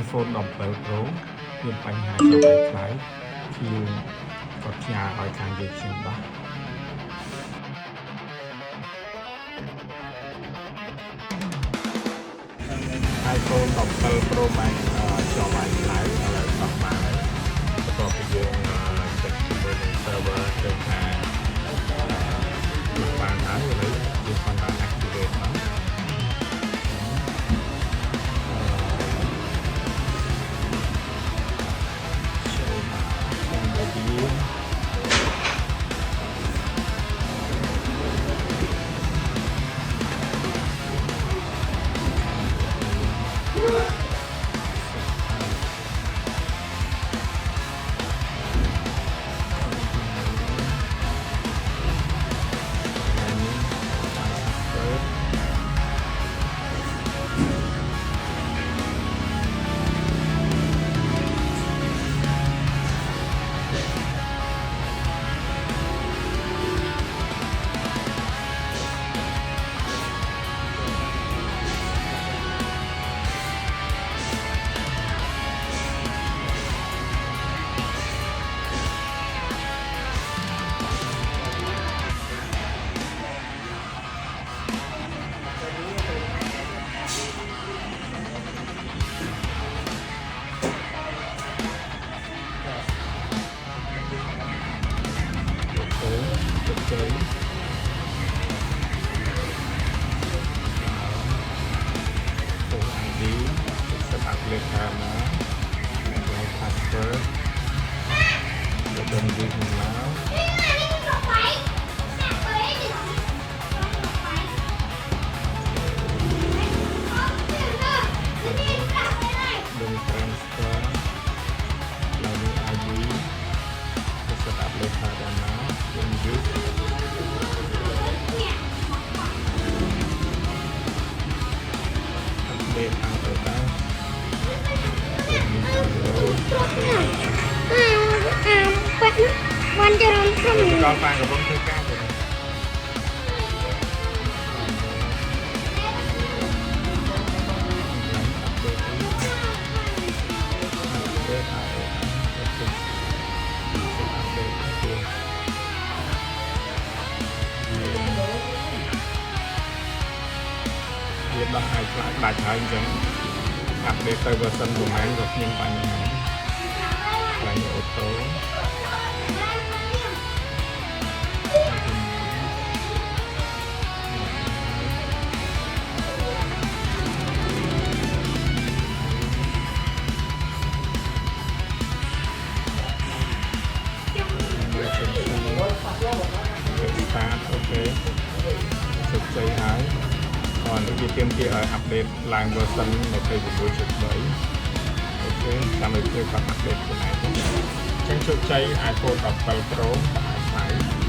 iPhone 17 Pro មានបញ្ហាចុះបែកខ្លាំងខ្ញុំក៏ផ្ញើឲ្យខាងយើងខ្ញុំបាទ iPhone 17 Pro Max ចុះបែកខ្លាំងឥឡូវសោះបានហើយបន្ទាប់ពីយើងចេញជាមួយនឹង server ទៅថាបានហើយឥឡូវយើងគាត់បាន activate មកលេខាណា password ទៅដល់នេះមកดึง transfer แล้วมี ID จะ set up เลขาด้านหน้าเป็น use อัปเดตทางต่างๆมันจะร้อนขึ้นกองฟางกับบ้องเทก้าเลยเรียบร้อยให้ได้ใช้จริงอัปเดตไปเวอร์ชันประมาณกับยังปัญหาหลายออโต้สตาร์ทโอเคสุดใจหายก่อนที่จะเตรียมที่อัปเดตลายเวอร์ชันในปี2013โอเคทำให้เพื่อความอัปเดตตัวไหนฉันชุดใจ iPhone 17 Pro กับ iPhone